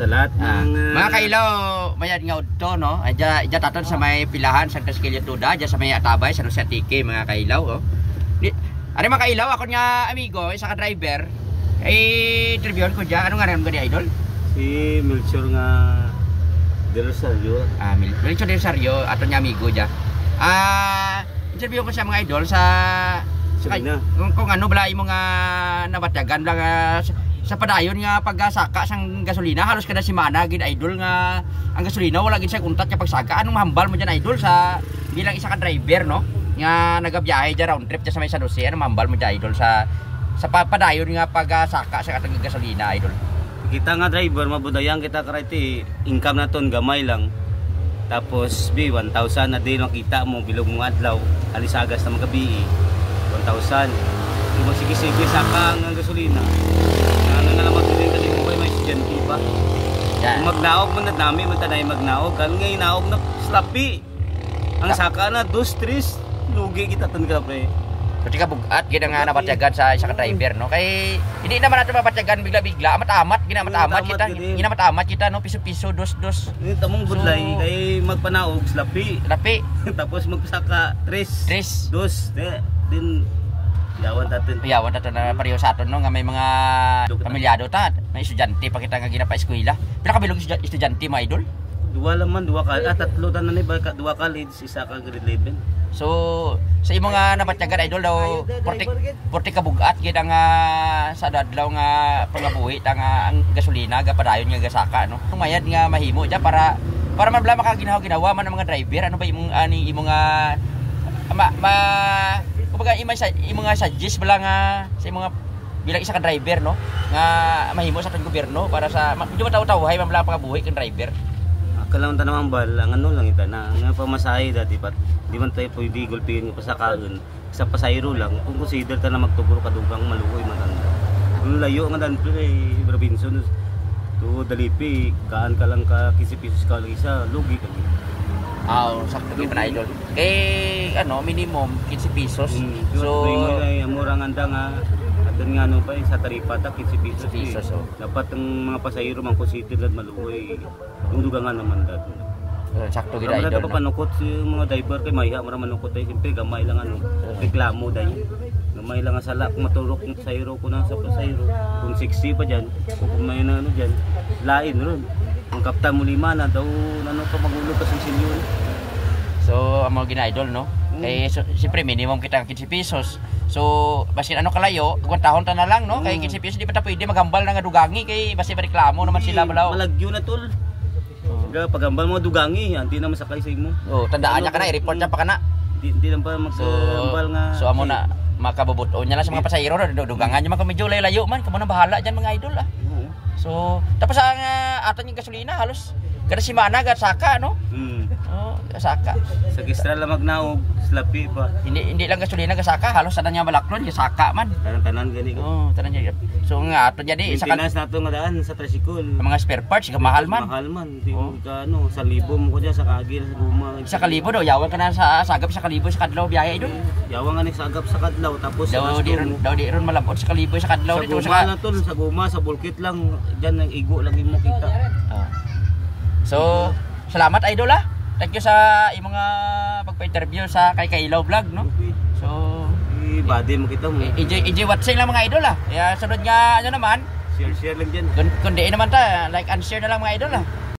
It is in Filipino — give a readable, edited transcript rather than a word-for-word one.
sa lahat ng mga kailaw mayad nga udto no. Adya taton sa may pilahan sa Tasquillo Tuda, adya sa may Atabay sa Rosatike mga kailaw oh. Ano mga kailaw ako nga amigo, isa ka driver. Interviewon ko diyan. Ano nga ron ko di idol? Si Melchor nga De Rosario. Melchor De Rosario ato nya amigo diyan. Interview ko siya mga idol sa kung ano bala imo nga nabatyagan lang sa padayon nga paggasaka sang gasolina halos kada semana gid idol nga ang gasolina wala gid siya kuntat nga pagsaka. Anong mahambal mo diyan idol sa bilang isa ka driver no nga nagabiyahe diyan round trip diyan sa may San Jose? Anong mahambal mo diyan idol sa padayon nga paggasaka sa katong gasolina idol? Kita nga driver mabudayan kita karete income naton gamay lang. Tapos 1,000 na din makita mo bilog mo adlaw alisagas na magabi 1,000. Kung sige saka ang gasolina. Ano na naman din kasi mo may estudyante pa. Yan. Magnaog man na dami man tanay magnaog kan ngay naog na slapi. Ang saka na 2-3 lugi kita tan ka pre. Kasi ka bugat gid nga nabatyagan sa isa ka driver no. Kay hindi naman nato mabatyagan bigla-bigla amat-amat ginamat-amat kita no piso-piso dos. Ni tamong budlay kay magpanaog slapi. Tapos magsaka 3 2 din yawan taton na pareho sa aton no nga may mga pamilyado ta, may estudyante pa kita nga ginapa-eskwela. Pila ka bilog estudyante mga idol? Tatlo ta na ni duwa college, isa ka grade 11. So sa imo nga nabatyagan idol daw 40 ka bugat gid ang sa dadlaw nga pangabuhi ta nga ang gasolina ga padayon nga gasaka no. Mayad nga mahimo diya para man bala makaginawa man ang mga driver. Ano ba imong nga kumbaga imo nga suggest bala nga sa imo nga bilang isa ka driver no nga mahimo sa aton gobyerno para sa medyo mataw-tawhay man bala pangabuhi kang driver. Kailangan ta naman bal ang ano lang ita na nga pamasahe dati pat di man tayo pwede gulpihin nga pasakaon sa pasayro lang kung consider ta na magtuburo kadugang maluoy matanda. Kung layo nga dan pre Robinson to dalipi kaan ka lang ka 15 pesos ka lang isa lugi ka. Sakto gid na idol. Kay minimum 15 pesos. So murang anda nga aton nga pa sa tarifa ta 15 pesos. Dapat ang mga pasahero man consider maluoy. Yung dugangan naman dad. Sakto gid idol. Dapat panukot si mga driver kay maya mara manukot ay simple gamay lang reklamo dai. Gamay lang sa lak maturok ng pasahero ko na sa pasahero. Kung 60 pa diyan, kung may na diyan, lain ron. Ang kapta mo 5 na daw ka magulo ka sa senyor. So amo gina-idol no. Kay siyempre minimum kita 15 pesos. So basin kalayo, gwantahon ta na lang no. Kay 15 pesos di pa ta pwede maghambal na nga dugangi kay basi reklamo naman sila balaw. Malagyo na tol. Pagambal mo dugangi, hindi na masakay sa imo. Tandaan niya kana i-report niya pa kana. Hindi lang pa magsambal nga. So amo na makabubuton niya lang sa mga pasahero dugangan niya man medyo layo man kamo na bahala diyan mga idol So tapos ang aton yung gasolina halos kada semana saka no. Saka. Sa gistra lang magnaog, slapi pa. Hindi lang gasolina gasaka, halos tanan nya balaklon gasaka man. Tanan gani. Tanan nya. So nga ato jadi sa maintenance nato nga daan sa tricycle. Mga spare parts mahal man. Mahal man. Di ka 1,000 mo ko diyan sa kagil sa guma. 1,000 daw yawan ka na sa sagap 1,000 sa kadlaw biyahe idol. Yawan nga ni sagap sa kadlaw tapos daw di ron malabot sa 1,000 sa kadlaw dito sa guma sa bulkit lang diyan ang igo lagi mo kita. So salamat idol Thank you sa mga pagpa-interview sa kay Kailaw Vlog no. So body mo kita mo. EJ watching lang mga idol Kaya sunod nga naman share lang diyan. Kundi naman ta like and share na lang mga idol